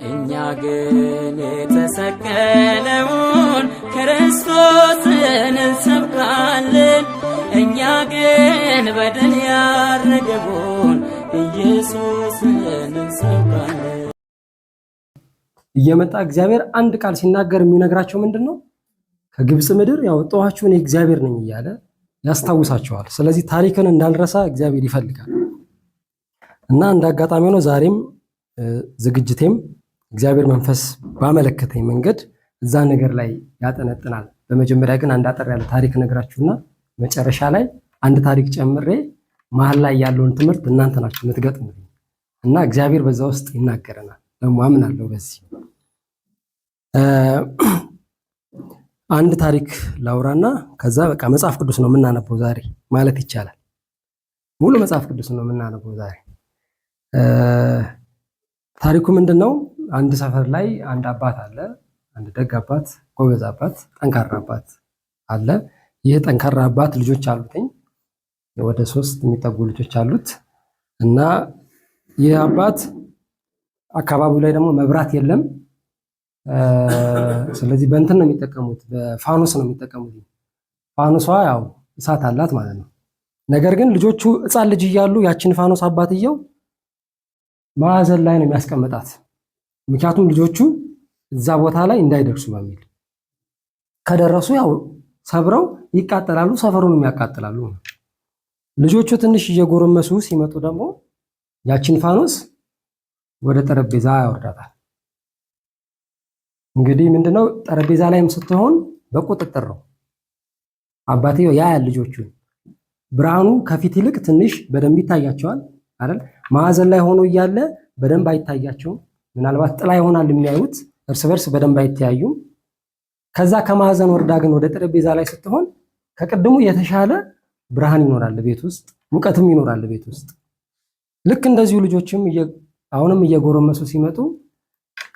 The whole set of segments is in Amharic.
እኛ ግን የተሰቀለውን ክርስቶስን እንሰብካለን። እኛ ግን በድል ያረገውን ኢየሱስን እንሰብካለን። እየመጣ እግዚአብሔር አንድ ቃል ሲናገር የሚነግራቸው ምንድነው? ከግብጽ ምድር ያወጣኋችሁ እኔ እግዚአብሔር ነኝ እያለ ያስታውሳቸዋል። ስለዚህ ታሪክን እንዳልረሳ እግዚአብሔር ይፈልጋል እና እንደ አጋጣሚ ነው ዛሬም ዝግጅቴም እግዚአብሔር መንፈስ ባመለከተኝ መንገድ እዛ ነገር ላይ ያጠነጥናል። በመጀመሪያ ግን አንድ አጠር ያለ ታሪክ ነግራችሁና መጨረሻ ላይ አንድ ታሪክ ጨምሬ መሀል ላይ ያለውን ትምህርት እናንተ ናችሁ የምትገጥሙት እና እግዚአብሔር በዛ ውስጥ ይናገረናል። ደግሞ አምናለሁ በዚህ አንድ ታሪክ ላውራና ከዛ በቃ መጽሐፍ ቅዱስ ነው የምናነበው ዛሬ ማለት ይቻላል። ሙሉ መጽሐፍ ቅዱስ ነው የምናነበው ዛሬ። ታሪኩ ምንድነው? አንድ ሰፈር ላይ አንድ አባት አለ። አንድ ደግ አባት፣ ጎበዝ አባት፣ ጠንካራ አባት አለ። ይህ ጠንካራ አባት ልጆች አሉትኝ። ወደ 3 የሚጠጉ ልጆች አሉት እና ይህ አባት አካባቢው ላይ ደግሞ መብራት የለም። ስለዚህ በእንትን ነው የሚጠቀሙት፣ በፋኖስ ነው የሚጠቀሙት። ፋኖሷ ያው እሳት አላት ማለት ነው። ነገር ግን ልጆቹ ሕፃን ልጅ እያሉ ያችን ፋኖስ አባትየው ማዕዘን ላይ ነው የሚያስቀምጣት። ምክንያቱም ልጆቹ እዛ ቦታ ላይ እንዳይደርሱ በሚል ከደረሱ ያው ሰብረው ይቃጠላሉ፣ ሰፈሩንም ያቃጥላሉ። ልጆቹ ትንሽ እየጎረመሱ ሲመጡ ደግሞ ያችን ፋኖስ ወደ ጠረጴዛ ያወርዳታል። እንግዲህ ምንድነው ጠረጴዛ ላይም ስትሆን በቁጥጥር ነው። አባትየው ያያል ልጆቹን። ብርሃኑ ከፊት ይልቅ ትንሽ በደንብ ይታያቸዋል አይደል? ማዕዘን ላይ ሆኖ እያለ በደንብ አይታያቸውም። ምናልባት ጥላ ይሆናል የሚያዩት፣ እርስ በርስ በደንብ አይተያዩም። ከዛ ከማዕዘን ወርዳ ግን ወደ ጠረጴዛ ላይ ስትሆን ከቅድሙ የተሻለ ብርሃን ይኖራል ቤት ውስጥ፣ ሙቀትም ይኖራል ቤት ውስጥ። ልክ እንደዚሁ ልጆችም አሁንም እየጎረመሱ ሲመጡ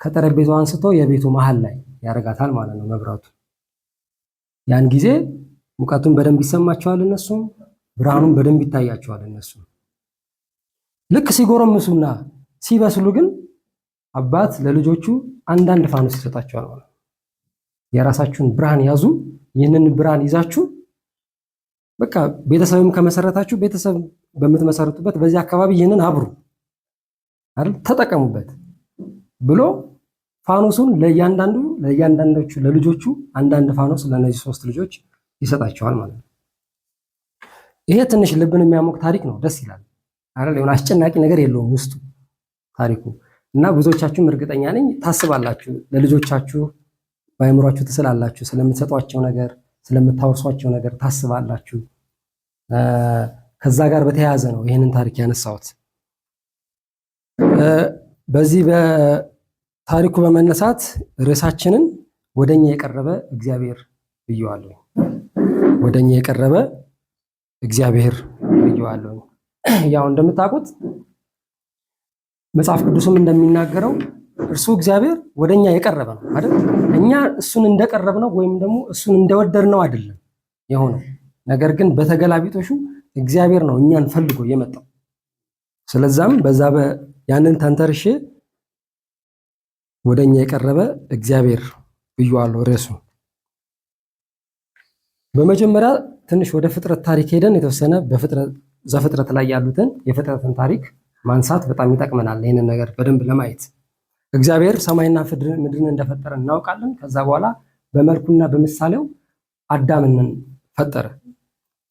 ከጠረጴዛው አንስቶ የቤቱ መሃል ላይ ያረጋታል ማለት ነው መብራቱ። ያን ጊዜ ሙቀቱን በደንብ ይሰማቸዋል እነሱም፣ ብርሃኑን በደንብ ይታያቸዋል እነሱም። ልክ ሲጎረምሱና ሲበስሉ ግን አባት ለልጆቹ አንዳንድ ፋኖስ ይሰጣቸዋል ማለት ነው። የራሳችሁን ብርሃን ያዙ፣ ይህንን ብርሃን ይዛችሁ በቃ ቤተሰብም ከመሰረታችሁ ቤተሰብ በምትመሰርቱበት በዚህ አካባቢ ይህንን አብሩ አይደል፣ ተጠቀሙበት ብሎ ፋኖሱን ለእያንዳንዶቹ ለልጆቹ አንዳንድ ፋኖስ ለነዚህ 3 ልጆች ይሰጣቸዋል ማለት ነው። ይሄ ትንሽ ልብን የሚያሞቅ ታሪክ ነው። ደስ ይላል አይደል? የሆነ አስጨናቂ ነገር የለውም ውስጡ ታሪኩ እና ብዙዎቻችሁም እርግጠኛ ነኝ ታስባላችሁ፣ ለልጆቻችሁ በአእምሯችሁ ትስላላችሁ፣ ስለምትሰጧቸው ነገር ስለምታወርሷቸው ነገር ታስባላችሁ። ከዛ ጋር በተያያዘ ነው ይህንን ታሪክ ያነሳሁት። በዚህ በታሪኩ በመነሳት ርዕሳችንን ወደኛ የቀረበ እግዚአብሔር ብየዋለሁ። ወደኛ የቀረበ እግዚአብሔር ብየዋለሁ። ያው እንደምታውቁት መጽሐፍ ቅዱስም እንደሚናገረው እርሱ እግዚአብሔር ወደኛ የቀረበ ነው አይደል? እኛ እሱን እንደቀረብነው ወይም ደግሞ እሱን እንደወደድነው አይደለም የሆነው። ነገር ግን በተገላቢጦሹ እግዚአብሔር ነው እኛን ፈልጎ የመጣው። ስለዛም በዛ ያንን ተንተርሼ ወደኛ የቀረበ እግዚአብሔር ብየዋለሁ ርዕሱ። በመጀመሪያ ትንሽ ወደ ፍጥረት ታሪክ ሄደን የተወሰነ ዘፍጥረት ላይ ያሉትን የፍጥረትን ታሪክ ማንሳት በጣም ይጠቅመናል። ይህንን ነገር በደንብ ለማየት እግዚአብሔር ሰማይና ምድርን እንደፈጠረ እናውቃለን። ከዛ በኋላ በመልኩና በምሳሌው አዳምን ፈጠረ።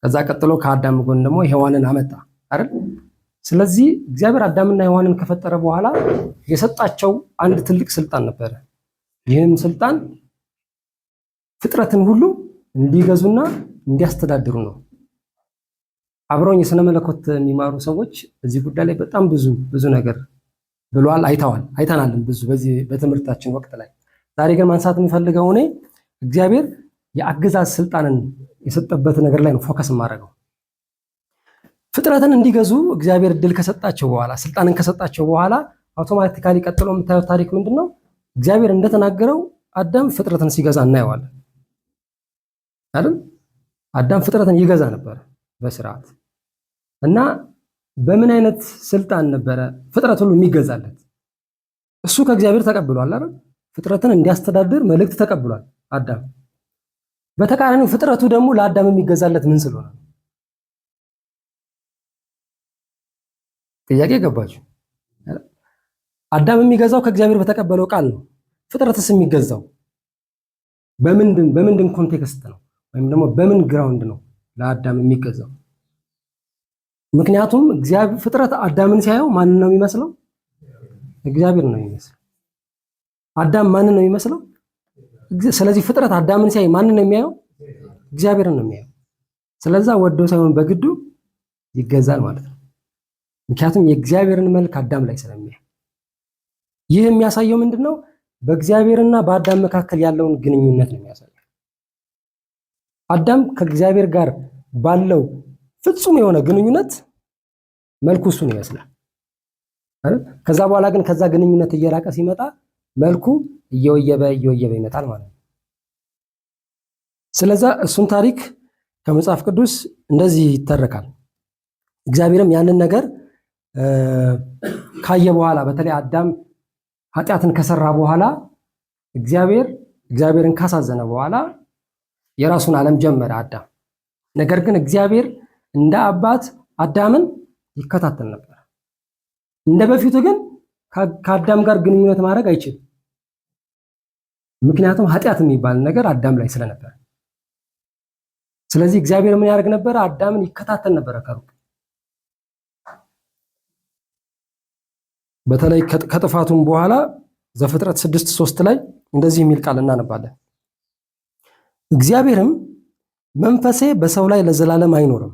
ከዛ ቀጥሎ ከአዳም ጎን ደግሞ ሔዋንን አመጣ አይደል? ስለዚህ እግዚአብሔር አዳምና ሔዋንን ከፈጠረ በኋላ የሰጣቸው አንድ ትልቅ ስልጣን ነበረ። ይህም ስልጣን ፍጥረትን ሁሉ እንዲገዙና እንዲያስተዳድሩ ነው። አብረውኝ የሥነ መለኮት የሚማሩ ሰዎች እዚህ ጉዳይ ላይ በጣም ብዙ ነገር ብለዋል፣ አይተናልም ብዙ በዚህ በትምህርታችን ወቅት ላይ። ዛሬ ግን ማንሳት የምፈልገው እኔ እግዚአብሔር የአገዛዝ ስልጣንን የሰጠበት ነገር ላይ ነው ፎከስ የማደርገው። ፍጥረትን እንዲገዙ እግዚአብሔር እድል ከሰጣቸው በኋላ ስልጣንን ከሰጣቸው በኋላ አውቶማቲካሊ ቀጥሎ የምታዩት ታሪክ ምንድነው? እግዚአብሔር እንደተናገረው አዳም ፍጥረትን ሲገዛ እናየዋለን አይደል? አዳም ፍጥረትን ይገዛ ነበር በስርዓት እና በምን አይነት ስልጣን ነበረ ፍጥረት ሁሉ የሚገዛለት? እሱ ከእግዚአብሔር ተቀብሏል አይደል? ፍጥረትን እንዲያስተዳድር መልእክት ተቀብሏል አዳም። በተቃራኒው ፍጥረቱ ደግሞ ለአዳም የሚገዛለት ምን ስለሆነ? ጥያቄ ገባችሁ? አዳም የሚገዛው ከእግዚአብሔር በተቀበለው ቃል ነው። ፍጥረትስ የሚገዛው በምንድን ኮንቴክስት ነው? ወይም ደግሞ በምን ግራውንድ ነው ለአዳም የሚገዛው? ምክንያቱም ፍጥረት አዳምን ሲያየው ማንን ነው የሚመስለው? እግዚአብሔር ነው የሚመስለው። አዳም ማንን ነው የሚመስለው? ስለዚህ ፍጥረት አዳምን ሲያይ ማንን ነው የሚያየው? እግዚአብሔርን ነው የሚያየው። ስለዛ ወዶ ሳይሆን በግዱ ይገዛል ማለት ነው። ምክንያቱም የእግዚአብሔርን መልክ አዳም ላይ ስለሚያይ። ይህ የሚያሳየው ምንድነው? በእግዚአብሔርና በአዳም መካከል ያለውን ግንኙነት ነው የሚያሳየው። አዳም ከእግዚአብሔር ጋር ባለው ፍጹም የሆነ ግንኙነት መልኩ እሱን ይመስላል። ከዛ በኋላ ግን ከዛ ግንኙነት እየራቀ ሲመጣ መልኩ እየወየበ ይመጣል ማለት ነው። ስለዛ እሱን ታሪክ ከመጽሐፍ ቅዱስ እንደዚህ ይተረካል። እግዚአብሔርም ያንን ነገር ካየ በኋላ በተለይ አዳም ኃጢአትን ከሰራ በኋላ እግዚአብሔርን ካሳዘነ በኋላ የራሱን ዓለም ጀመረ አዳም። ነገር ግን እግዚአብሔር እንደ አባት አዳምን ይከታተል ነበር። እንደ በፊቱ ግን ከአዳም ጋር ግንኙነት ማድረግ አይችልም። ምክንያቱም ኃጢአት የሚባል ነገር አዳም ላይ ስለነበር። ስለዚህ እግዚአብሔር ምን ያደርግ ነበር? አዳምን ይከታተል ነበር ከሩቅ። በተለይ ከጥፋቱም በኋላ ዘፍጥረት 6:3 ላይ እንደዚህ የሚል ቃል እናነባለን። እግዚአብሔርም መንፈሴ በሰው ላይ ለዘላለም አይኖርም፣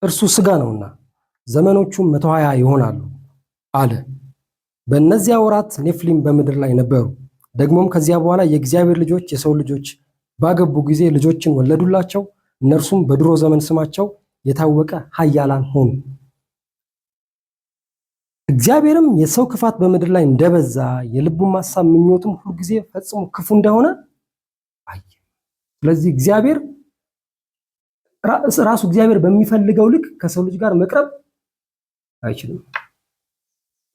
እርሱ ሥጋ ነውና ዘመኖቹም 120 ይሆናሉ አለ። በእነዚያ ወራት ኔፍሊም በምድር ላይ ነበሩ። ደግሞም ከዚያ በኋላ የእግዚአብሔር ልጆች የሰው ልጆች ባገቡ ጊዜ ልጆችን ወለዱላቸው። እነርሱም በድሮ ዘመን ስማቸው የታወቀ ኃያላን ሆኑ። እግዚአብሔርም የሰው ክፋት በምድር ላይ እንደበዛ የልቡም ሐሳብ ምኞቱም ሁሉ ጊዜ ፈጽሞ ክፉ እንደሆነ አየ። ስለዚህ ራሱ እግዚአብሔር በሚፈልገው ልክ ከሰው ልጅ ጋር መቅረብ አይችልም።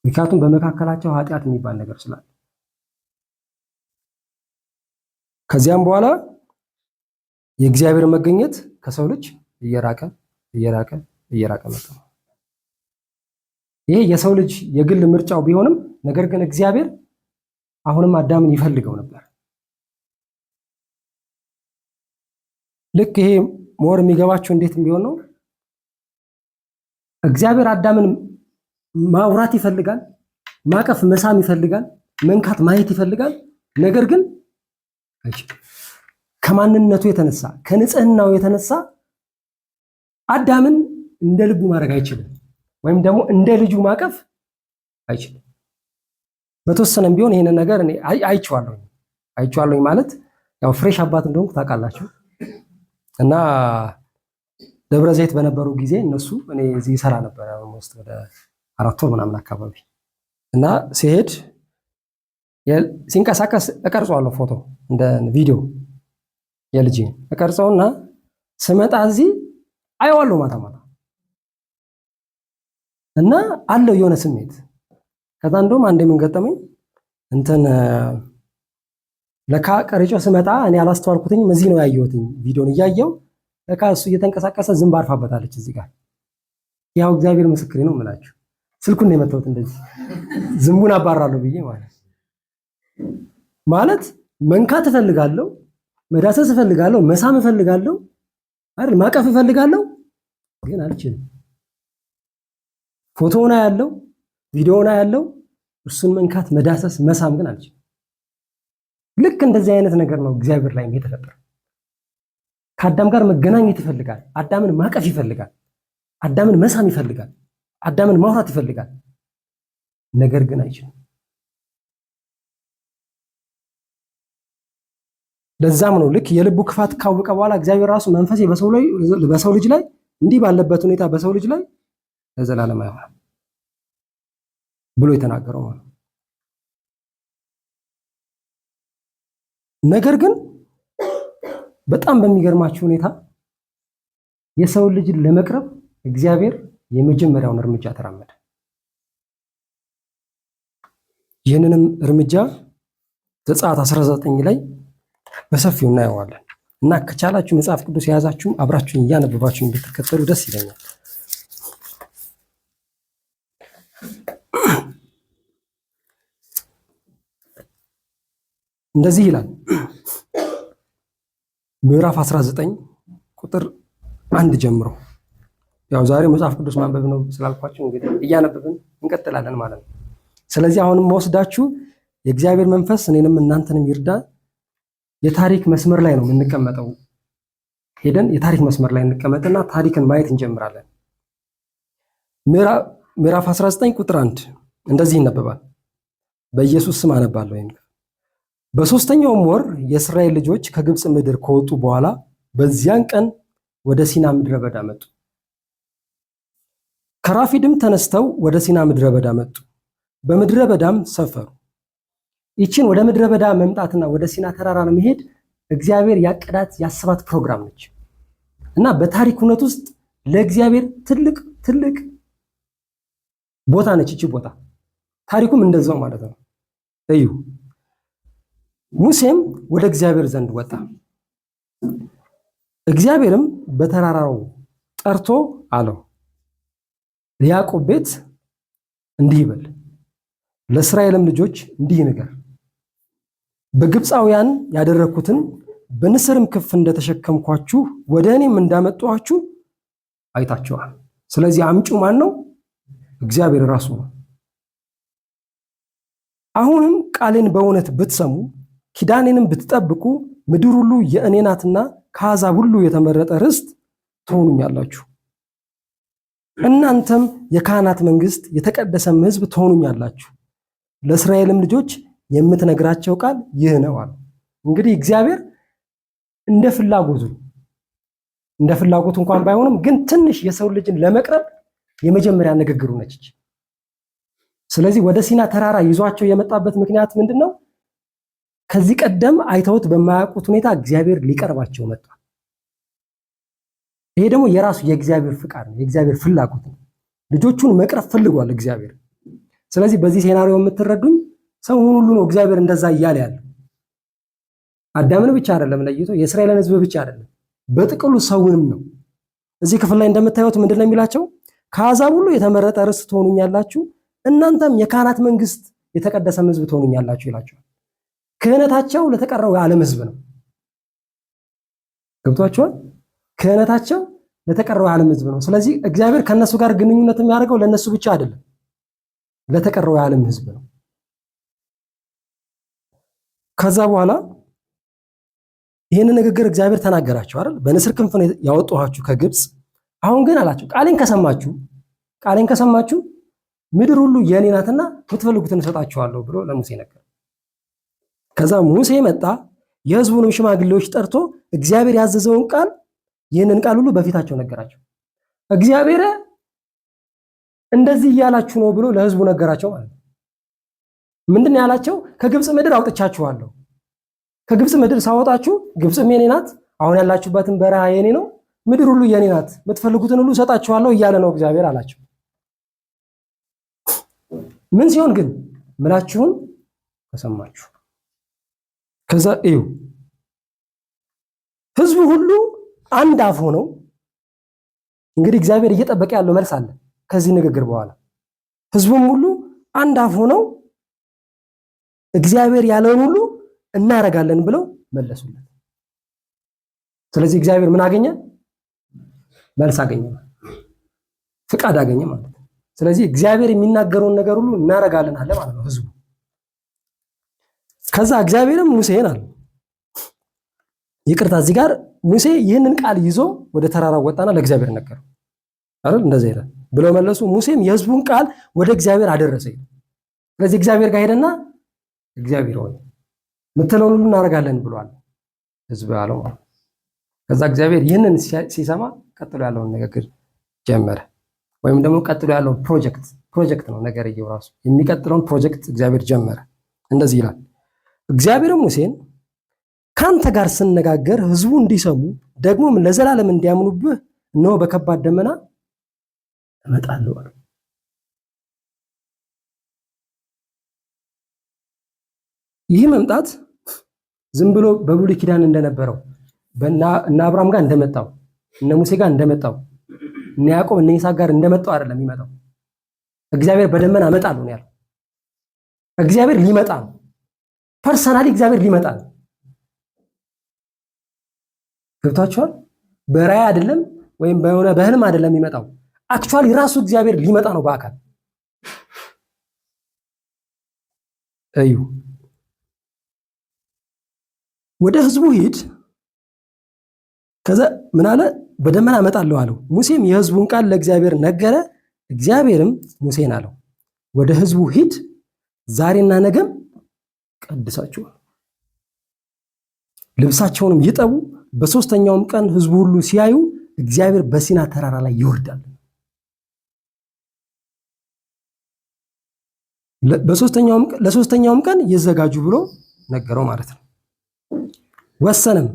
ምክንያቱም በመካከላቸው ኃጢአት የሚባል ነገር ስላለ። ከዚያም በኋላ የእግዚአብሔር መገኘት ከሰው ልጅ እየራቀ መጣ። ይሄ የሰው ልጅ የግል ምርጫው ቢሆንም ነገር ግን እግዚአብሔር አሁንም አዳምን ይፈልገው ነበር። ልክ ይሄ ሞር የሚገባቸው እንዴት ቢሆን ነው? እግዚአብሔር አዳምን ማውራት ይፈልጋል፣ ማቀፍ መሳም ይፈልጋል፣ መንካት ማየት ይፈልጋል። ነገር ግን ከማንነቱ የተነሳ ከንጽህናው የተነሳ አዳምን እንደ ልቡ ማድረግ አይችልም፣ ወይም ደግሞ እንደ ልጁ ማቀፍ አይችልም። በተወሰነም ቢሆን ይሄንን ነገር እኔ አይቼዋለሁ ማለት ያው ፍሬሽ አባት እንደሆንኩ ታውቃላችሁ። እና ደብረ ዘይት በነበሩ ጊዜ እኔ እዚህ ሰራ ነበር ውስጥ ወደ 4 ወር ምናምን አካባቢ እና ሲሄድ ሲንቀሳቀስ እቀርጸዋለሁ፣ ፎቶ እንደ ቪዲዮ የልጅ እቀርጸውና ስመጣ እዚህ አየዋለሁ ማታ እና አለው የሆነ ስሜት። ከዛ እንደውም አንዴ ምን ገጠመኝ ለካ ቀርጬው ስመጣ እኔ አላስተዋልኩትኝም፣ እዚህ ነው ያየሁትኝ ቪዲዮን እያየው ለካ እሱ እየተንቀሳቀሰ ዝንብ አርፋበታለች እዚህ ጋር። ያው እግዚአብሔር ምስክሬ ነው የምላችሁ፣ ስልኩን ነው የመታሁት እንደዚህ ዝንቡን አባራለሁ ብዬ ማለት መንካት እፈልጋለሁ፣ መዳሰስ እፈልጋለሁ፣ መሳም እፈልጋለሁ አይደል፣ ማቀፍ እፈልጋለሁ፣ ግን አልችልም። ፎቶውና ያለው ቪዲዮውና ያለው እሱን መንካት፣ መዳሰስ፣ መሳም ግን አልችልም። ልክ እንደዚህ አይነት ነገር ነው እግዚአብሔር ላይ የተፈጠረው። ከአዳም ጋር መገናኘት ይፈልጋል፣ አዳምን ማቀፍ ይፈልጋል፣ አዳምን መሳም ይፈልጋል፣ አዳምን ማውራት ይፈልጋል። ነገር ግን አይችልም። ለዛም ነው ልክ የልቡ ክፋት ካወቀ በኋላ እግዚአብሔር ራሱ መንፈሴ በሰው ልጅ ላይ እንዲህ ባለበት ሁኔታ በሰው ልጅ ላይ ለዘላለም አይሆንም ብሎ የተናገረው ማለት ነው። ነገር ግን በጣም በሚገርማችሁ ሁኔታ የሰው ልጅ ለመቅረብ እግዚአብሔር የመጀመሪያውን እርምጃ ተራመደ። ይህንንም እርምጃ ዘጸአት 19 ላይ በሰፊው እናየዋለን እና ከቻላችሁ መጽሐፍ ቅዱስ የያዛችሁ አብራችሁን እያነበባችሁ እንድትከተሉ ደስ ይለኛል። እንደዚህ ይላል ምዕራፍ 19 ቁጥር 1 ጀምሮ። ያው ዛሬ መጽሐፍ ቅዱስ ማንበብ ነው ስላልኳችሁ እንግዲህ እያነበብን እንቀጥላለን ማለት ነው። ስለዚህ አሁንም ወስዳችሁ የእግዚአብሔር መንፈስ እኔንም እናንተንም ይርዳ። የታሪክ መስመር ላይ ነው የምንቀመጠው። ሄደን የታሪክ መስመር ላይ እንቀመጥና ታሪክን ማየት እንጀምራለን። ምዕራፍ 19 ቁጥር 1 እንደዚህ ይነበባል። በኢየሱስ ስም አነባለሁ። በሶስተኛውም ወር የእስራኤል ልጆች ከግብፅ ምድር ከወጡ በኋላ በዚያን ቀን ወደ ሲና ምድረ በዳ መጡ። ከራፊድም ተነስተው ወደ ሲና ምድረ በዳ መጡ። በምድረ በዳም ሰፈሩ። ይችን ወደ ምድረ በዳ መምጣትና ወደ ሲና ተራራ መሄድ እግዚአብሔር ያቀዳት ያሰባት ፕሮግራም ነች እና በታሪክ እውነት ውስጥ ለእግዚአብሔር ትልቅ ቦታ ነች። ይቺ ቦታ ታሪኩም እንደዛው ማለት ነው። እዩ ሙሴም ወደ እግዚአብሔር ዘንድ ወጣ። እግዚአብሔርም በተራራው ጠርቶ አለው፣ ለያዕቆብ ቤት እንዲህ ይበል፣ ለእስራኤልም ልጆች እንዲህ ንገር፣ በግብፃውያን ያደረኩትን በንስርም ክንፍ እንደተሸከምኳችሁ ወደ እኔም እንዳመጣኋችሁ አይታችኋል። ስለዚህ አምጪው ማን ነው? እግዚአብሔር ራሱ ነው። አሁንም ቃሌን በእውነት ብትሰሙ ኪዳኔንም ብትጠብቁ ምድር ሁሉ የእኔ ናትና ከአሕዛብ ሁሉ የተመረጠ ርስት ትሆኑኛላችሁ። እናንተም የካህናት መንግስት፣ የተቀደሰም ሕዝብ ትሆኑኛላችሁ። ለእስራኤልም ልጆች የምትነግራቸው ቃል ይህ ነው አለ። እንግዲህ እግዚአብሔር እንደ ፍላጎቱ እንኳን ባይሆንም ግን ትንሽ የሰው ልጅን ለመቅረብ የመጀመሪያ ንግግሩ ነች። ስለዚህ ወደ ሲና ተራራ ይዟቸው የመጣበት ምክንያት ምንድነው? ከዚህ ቀደም አይተውት በማያውቁት ሁኔታ እግዚአብሔር ሊቀርባቸው መጥቷል። ይሄ ደግሞ የራሱ የእግዚአብሔር ፍቃድ ነው፣ የእግዚአብሔር ፍላጎት ነው። ልጆቹን መቅረብ ፈልጓል እግዚአብሔር። ስለዚህ በዚህ ሴናሪዮ የምትረዱኝ ሰውን ሁሉ ነው እግዚአብሔር እንደዛ እያለ ያለው። አዳምን ብቻ አይደለም ለይቶ፣ የእስራኤልን ሕዝብ ብቻ አይደለም፣ በጥቅሉ ሰውንም ነው። እዚህ ክፍል ላይ እንደምታዩት ምንድነው የሚላቸው? ከአሕዛብ ሁሉ የተመረጠ ርስት ትሆኑኛላችሁ፣ እናንተም የካህናት መንግስት፣ የተቀደሰም ሕዝብ ትሆኑኛላችሁ ይላቸዋል። ክህነታቸው ለተቀረው የዓለም ሕዝብ ነው። ገብቷቸዋል? ክህነታቸው ለተቀረው የዓለም ሕዝብ ነው። ስለዚህ እግዚአብሔር ከነሱ ጋር ግንኙነት የሚያደርገው ለነሱ ብቻ አይደለም፣ ለተቀረው የዓለም ሕዝብ ነው። ከዛ በኋላ ይህንን ንግግር እግዚአብሔር ተናገራቸው አይደል? በንስር ክንፍ ነው ያወጣኋችሁ ከግብፅ። አሁን ግን አላቸው ቃሌን ከሰማችሁ ምድር ሁሉ የኔ ናትና የምትፈልጉትን እሰጣችኋለሁ ብሎ ለሙሴ ነገር። ከዛ ሙሴ መጣ፣ የሕዝቡንም ሽማግሌዎች ጠርቶ እግዚአብሔር ያዘዘውን ቃል፣ ይህንን ቃል ሁሉ በፊታቸው ነገራቸው። እግዚአብሔር እንደዚህ እያላችሁ ነው ብሎ ለሕዝቡ ነገራቸው ማለት ነው። ምንድን ያላቸው? ከግብፅ ምድር አውጥቻችኋለሁ። ከግብፅ ምድር ሳወጣችሁ ግብፅም የኔ ናት፣ አሁን ያላችሁበትን በረሃ የኔ ነው፣ ምድር ሁሉ የኔ ናት፣ የምትፈልጉትን ሁሉ እሰጣችኋለሁ እያለ ነው እግዚአብሔር አላቸው። ምን ሲሆን ግን ምላችሁን ከሰማችሁ። ከዛ እዩ ሕዝቡ ሁሉ አንድ አፍ ሆነው፣ እንግዲህ እግዚአብሔር እየጠበቀ ያለው መልስ አለ ከዚህ ንግግር በኋላ። ሕዝቡም ሁሉ አንድ አፍ ሆነው እግዚአብሔር ያለውን ሁሉ እናረጋለን ብለው መለሱለት። ስለዚህ እግዚአብሔር ምን አገኘ? መልስ አገኘ፣ ፍቃድ አገኘ ማለት ነው። ስለዚህ እግዚአብሔር የሚናገረውን ነገር ሁሉ እናረጋለን አለ ማለት ነው ሕዝቡ። ከዛ እግዚአብሔርም ሙሴን አለ፣ ይቅርታ እዚህ ጋር ሙሴ ይህንን ቃል ይዞ ወደ ተራራው ወጣና ለእግዚአብሔር ነገረው አይደል? እንደዛ ይላል ብለው መለሱ። ሙሴም የሕዝቡን ቃል ወደ እግዚአብሔር አደረሰ። ስለዚህ እግዚአብሔር ጋር ሄደና እግዚአብሔር ሆይ ምትለውን ሁሉ እናደርጋለን ብሏል ሕዝብ ያለው። ከዛ እግዚአብሔር ይህንን ሲሰማ ቀጥሎ ያለውን ንግግር ጀመረ። ወይም ደግሞ ቀጥሎ ያለውን ፕሮጀክት ነው ነገርየው ራሱ። የሚቀጥለውን ፕሮጀክት እግዚአብሔር ጀመረ። እንደዚህ ይላል፣ እግዚአብሔርም ሙሴን ካንተ ጋር ስነጋገር ሕዝቡ እንዲሰሙ ደግሞም ለዘላለም እንዲያምኑብህ እነሆ በከባድ ደመና እመጣለሁ አለ። ይህ መምጣት ዝም ብሎ በብሉይ ኪዳን እንደነበረው እነ አብርሃም ጋር እንደመጣው እነ ሙሴ ጋር እንደመጣው እነ ያዕቆብ እነ ይስሐቅ ጋር እንደመጣው አይደለም የሚመጣው። እግዚአብሔር በደመና እመጣለሁ ነው ያለው። እግዚአብሔር ሊመጣ ነው። ፐርሰናሊ እግዚአብሔር ሊመጣ ነው። ገብታችኋል? በራእይ አይደለም ወይም በሆነ በህልም አይደለም የሚመጣው። አክቹአሊ ራሱ እግዚአብሔር ሊመጣ ነው በአካል። እዩ ወደ ህዝቡ ሂድ፣ ከዛ ምን አለ? በደመና እመጣለሁ አለው። ሙሴም የህዝቡን ቃል ለእግዚአብሔር ነገረ። እግዚአብሔርም ሙሴን አለው ወደ ህዝቡ ሂድ፣ ዛሬና ነገም ቀድሳቸው፣ ልብሳቸውንም ይጠቡ። በሶስተኛውም ቀን ህዝቡ ሁሉ ሲያዩ እግዚአብሔር በሲና ተራራ ላይ ይወርዳል። ለሶስተኛውም ቀን ይዘጋጁ ብሎ ነገረው ማለት ነው። ወሰንም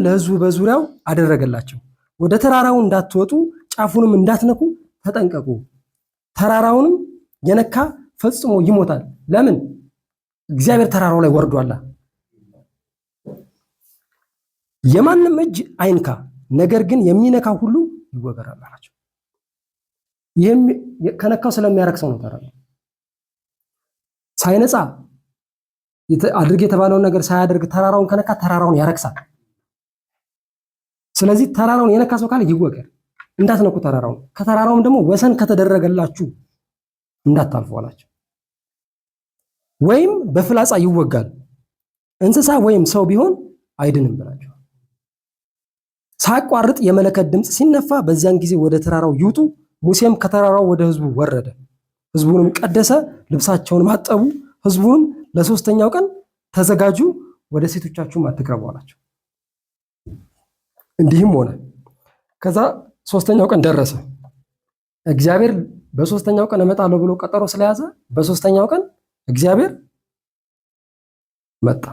ለህዝቡ በዙሪያው አደረገላቸው። ወደ ተራራው እንዳትወጡ ጫፉንም እንዳትነኩ ተጠንቀቁ። ተራራውንም የነካ ፈጽሞ ይሞታል። ለምን? እግዚአብሔር ተራራው ላይ ወርዷል። የማንም እጅ አይንካ፣ ነገር ግን የሚነካ ሁሉ ይወገራል አላቸው። ይህም ከነካው ስለሚያረክሰው ነው። ተራራው ሳይነጻ አድርግ የተባለውን ነገር ሳያደርግ ተራራውን ከነካ ተራራውን ያረክሳል። ስለዚህ ተራራውን የነካ ሰው ካለ ይወገር፣ እንዳትነኩ ተራራውን። ከተራራውም ደግሞ ወሰን ከተደረገላችሁ እንዳታልፉ አላቸው። ወይም በፍላጻ ይወጋል፣ እንስሳ ወይም ሰው ቢሆን አይድንም ብላቸው። ሳያቋርጥ የመለከት ድምፅ ሲነፋ በዚያን ጊዜ ወደ ተራራው ይውጡ። ሙሴም ከተራራው ወደ ህዝቡ ወረደ፣ ህዝቡንም ቀደሰ፣ ልብሳቸውን አጠቡ። ህዝቡንም ለሶስተኛው ቀን ተዘጋጁ፣ ወደ ሴቶቻችሁም አትቅረቡ አላቸው። እንዲህም ሆነ። ከዛ ሶስተኛው ቀን ደረሰ። እግዚአብሔር በሶስተኛው ቀን እመጣለሁ ብሎ ቀጠሮ ስለያዘ በሶስተኛው ቀን እግዚአብሔር መጣ።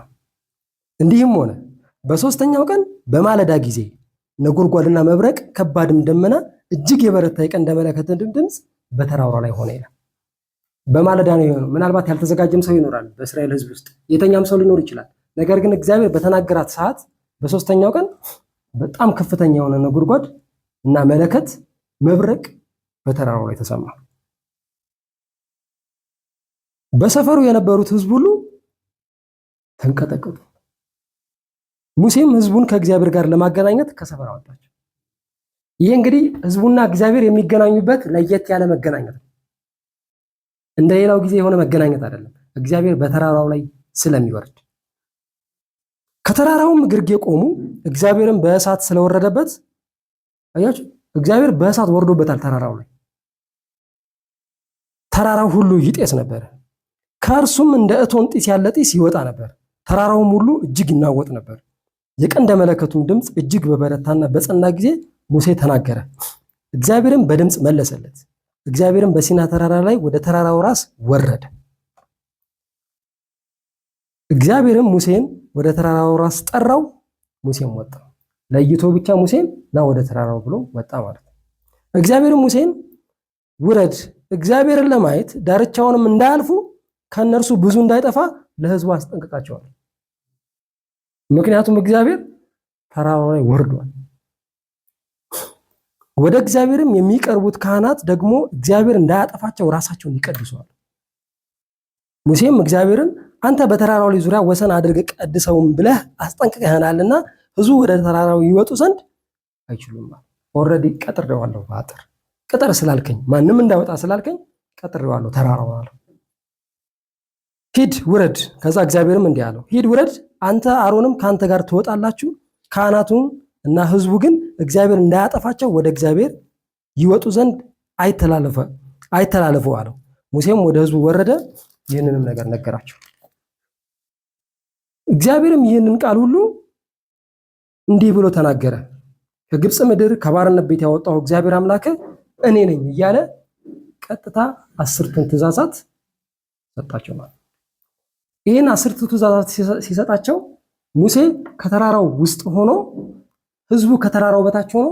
እንዲህም ሆነ በሶስተኛው ቀን በማለዳ ጊዜ ነጎድጓድና መብረቅ ከባድም ደመና እጅግ የበረታ የቀንደ መለከት ድምፅ በተራራው ላይ ሆነ ይላል። በማለዳ ነው የሆነው። ምናልባት ያልተዘጋጀም ሰው ይኖራል በእስራኤል ህዝብ ውስጥ፣ የተኛም ሰው ሊኖር ይችላል። ነገር ግን እግዚአብሔር በተናገራት ሰዓት በሶስተኛው ቀን በጣም ከፍተኛ የሆነ ነጎድጓድ እና መለከት መብረቅ በተራራው ላይ ተሰማ። በሰፈሩ የነበሩት ህዝብ ሁሉ ተንቀጠቀጡ። ሙሴም ህዝቡን ከእግዚአብሔር ጋር ለማገናኘት ከሰፈር አወጣቸው። ይህ እንግዲህ ህዝቡና እግዚአብሔር የሚገናኙበት ለየት ያለ መገናኘት ነው። እንደ ሌላው ጊዜ የሆነ መገናኘት አይደለም። እግዚአብሔር በተራራው ላይ ስለሚወርድ ከተራራውም ግርጌ ቆሙ። እግዚአብሔርም በእሳት ስለወረደበት አያችሁ፣ እግዚአብሔር በእሳት ወርዶበታል ተራራው ላይ። ተራራው ሁሉ ይጤስ ነበር፣ ከእርሱም እንደ እቶን ጢስ ያለ ጢስ ይወጣ ነበር። ተራራውም ሁሉ እጅግ ይናወጥ ነበር። የቀንደ መለከቱም ድምፅ እጅግ በበረታና በጸና ጊዜ ሙሴ ተናገረ፣ እግዚአብሔርም በድምፅ መለሰለት። እግዚአብሔርም በሲና ተራራ ላይ ወደ ተራራው ራስ ወረደ። እግዚአብሔርም ሙሴን ወደ ተራራው ራስ ጠራው፣ ሙሴም ወጣ። ለይቶ ብቻ ሙሴን ና ወደ ተራራው ብሎ ወጣ ማለት ነው። እግዚአብሔርም ሙሴን ውረድ፣ እግዚአብሔርን ለማየት ዳርቻውንም እንዳያልፉ ከነርሱ ብዙ እንዳይጠፋ ለሕዝቡ አስጠንቅቃቸዋል። ምክንያቱም እግዚአብሔር ተራራው ላይ ወርዷል። ወደ እግዚአብሔርም የሚቀርቡት ካህናት ደግሞ እግዚአብሔር እንዳያጠፋቸው ራሳቸውን ይቀድሷል። ሙሴም እግዚአብሔርን አንተ በተራራው ላይ ዙሪያ ወሰን አድርገህ ቀድሰውም ብለህ አስጠንቅቀህናልና ሕዝቡ ወደ ተራራው ይወጡ ዘንድ አይችሉም። ኦልሬዲ ቀጥሬዋለሁ። በአጥር ቅጥር ስላልከኝ ማንም እንዳይወጣ ስላልከኝ ቀጥሬዋለሁ ተራራው አለው። ሂድ ውረድ። ከዛ እግዚአብሔርም እንዲህ አለው፣ ሂድ ውረድ፣ አንተ አሮንም ከአንተ ጋር ትወጣላችሁ፣ ካህናቱን እና ሕዝቡ ግን እግዚአብሔር እንዳያጠፋቸው ወደ እግዚአብሔር ይወጡ ዘንድ አይተላለፉ አለው። ሙሴም ወደ ሕዝቡ ወረደ፣ ይህንንም ነገር ነገራቸው። እግዚአብሔርም ይህንን ቃል ሁሉ እንዲህ ብሎ ተናገረ፣ ከግብፅ ምድር ከባርነት ቤት ያወጣው እግዚአብሔር አምላክ እኔ ነኝ እያለ ቀጥታ 10ቱን ትእዛዛት ሰጣቸው ማለት። ይህን 10ቱ ትእዛዛት ሲሰጣቸው ሙሴ ከተራራው ውስጥ ሆኖ ህዝቡ ከተራራው በታች ሆኖ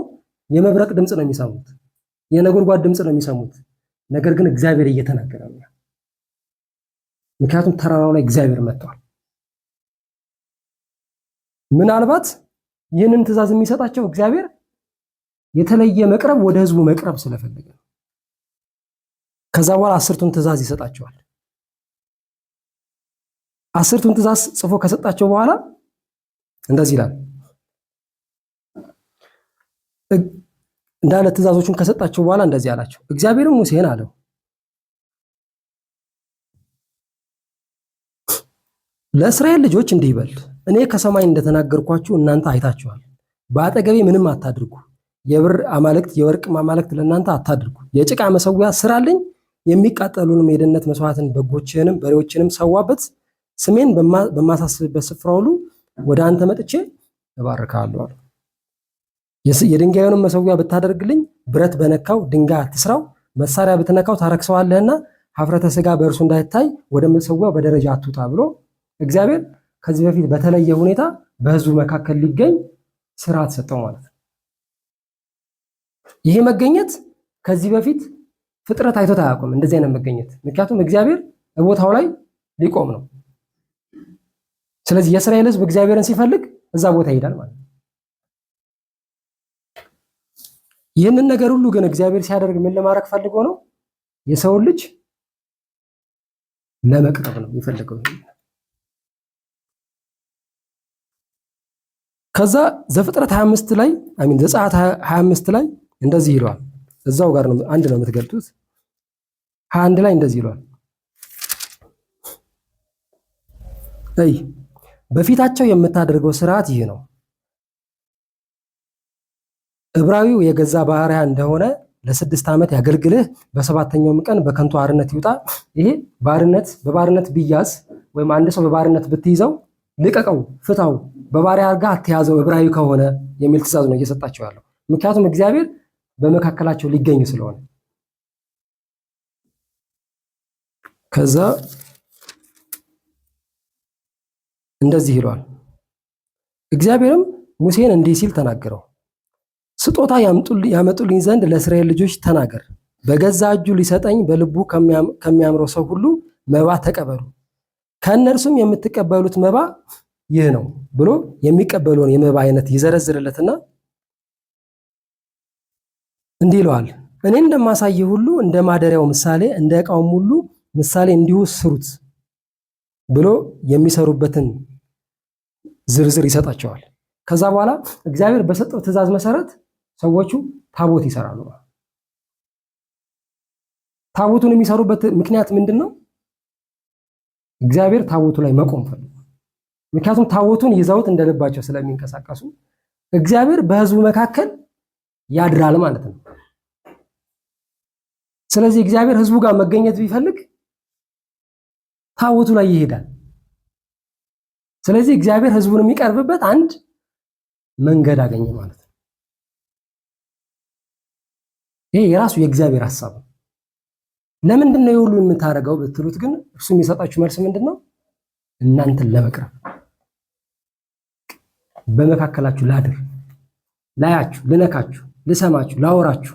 የመብረቅ ድምፅ ነው የሚሰሙት፣ የነጎድጓድ ድምፅ ነው የሚሰሙት። ነገር ግን እግዚአብሔር እየተናገረ ነው። ምክንያቱም ተራራው ላይ እግዚአብሔር መጥቷል። ምናልባት ይህንን ትእዛዝ የሚሰጣቸው እግዚአብሔር የተለየ መቅረብ ወደ ህዝቡ መቅረብ ስለፈለገ ነው። ከዛ በኋላ 10ቱን ትእዛዝ ይሰጣቸዋል። 10ቱን ትእዛዝ ጽፎ ከሰጣቸው በኋላ እንደዚህ ይላል። እንዳለ ትእዛዞቹን ከሰጣቸው በኋላ እንደዚህ አላቸው። እግዚአብሔርም ሙሴን አለው ለእስራኤል ልጆች እንዲህ ይበል፣ እኔ ከሰማይ እንደተናገርኳችሁ እናንተ አይታችኋል። በአጠገቤ ምንም አታድርጉ። የብር አማልክት የወርቅ አማልክት ለእናንተ አታድርጉ። የጭቃ መሰዊያ ስራልኝ፣ የሚቃጠሉንም የደህንነት መስዋዕትን በጎችህንም በሬዎችንም ሰዋበት። ስሜን በማሳስብበት ስፍራ ሁሉ ወደ አንተ መጥቼ እባርካለሁ አለ። የድንጋዩንም መሰዊያ ብታደርግልኝ ብረት በነካው ድንጋይ አትስራው፣ መሳሪያ ብትነካው ታረክሰዋለህና ሀፍረተ ስጋ በእርሱ እንዳይታይ ወደ መሰዊያው በደረጃ አትውጣ ብሎ እግዚአብሔር ከዚህ በፊት በተለየ ሁኔታ በህዝቡ መካከል ሊገኝ ስርዓት ሰጠው ማለት ነው። ይሄ መገኘት ከዚህ በፊት ፍጥረት አይቶት አያውቅም፣ እንደዚህ አይነት መገኘት። ምክንያቱም እግዚአብሔር በቦታው ላይ ሊቆም ነው። ስለዚህ የእስራኤል ህዝብ እግዚአብሔርን ሲፈልግ እዛ ቦታ ይሄዳል ማለት ነው። ይህንን ነገር ሁሉ ግን እግዚአብሔር ሲያደርግ ምን ለማድረግ ፈልጎ ነው? የሰውን ልጅ ለመቅረብ ነው የፈለገው። ከዛ ዘፍጥረት 25 ላይ ዘጸአት 25 ላይ እንደዚህ ይለዋል። እዛው ጋር ነው አንድ ነው የምትገልጡት። 21 ላይ እንደዚህ ይለዋል። በፊታቸው የምታደርገው ስርዓት ይህ ነው። ዕብራዊው የገዛ ባሪያ እንደሆነ ለ6 ዓመት ያገልግልህ፣ በሰባተኛውም ቀን በከንቱ አርነት ይውጣ። ይሄ በባርነት ቢያዝ ወይም አንድ ሰው በባርነት ብትይዘው ልቀቀው፣ ፍታው፣ በባሪያ አድርጋ አትያዘው ዕብራዊ ከሆነ የሚል ትእዛዝ ነው እየሰጣቸው ያለው። ምክንያቱም እግዚአብሔር በመካከላቸው ሊገኝ ስለሆነ። ከዛ እንደዚህ ይሏል። እግዚአብሔርም ሙሴን እንዲህ ሲል ተናገረው፣ ስጦታ ያመጡልኝ ዘንድ ለእስራኤል ልጆች ተናገር። በገዛ እጁ ሊሰጠኝ በልቡ ከሚያምረው ሰው ሁሉ መባ ተቀበሉ። ከእነርሱም የምትቀበሉት መባ ይህ ነው ብሎ የሚቀበለውን የመባ አይነት ይዘረዝርለትና እንዲህ ይለዋል። እኔ እንደማሳየው ሁሉ እንደ ማደሪያው ምሳሌ እንደ ዕቃውም ሁሉ ምሳሌ እንዲሁ ስሩት ብሎ የሚሰሩበትን ዝርዝር ይሰጣቸዋል። ከዛ በኋላ እግዚአብሔር በሰጠው ትእዛዝ መሰረት ሰዎቹ ታቦት ይሰራሉ። ታቦቱን የሚሰሩበት ምክንያት ምንድን ነው? እግዚአብሔር ታቦቱ ላይ መቆም ፈልጓል። ምክንያቱም ታቦቱን ይዘውት እንደልባቸው ስለሚንቀሳቀሱ እግዚአብሔር በሕዝቡ መካከል ያድራል ማለት ነው። ስለዚህ እግዚአብሔር ሕዝቡ ጋር መገኘት ቢፈልግ ታቦቱ ላይ ይሄዳል። ስለዚህ እግዚአብሔር ሕዝቡን የሚቀርብበት አንድ መንገድ አገኘ ማለት ነው። ይሄ የራሱ የእግዚአብሔር ሐሳብ ነው። ለምንድን ነው የሁሉ የምታደርገው ብትሉት ግን እርሱ የሚሰጣችሁ መልስ ምንድነው? እናንተን ለመቅረብ፣ በመካከላችሁ ላድር፣ ላያችሁ፣ ልነካችሁ፣ ልሰማችሁ፣ ላወራችሁ፣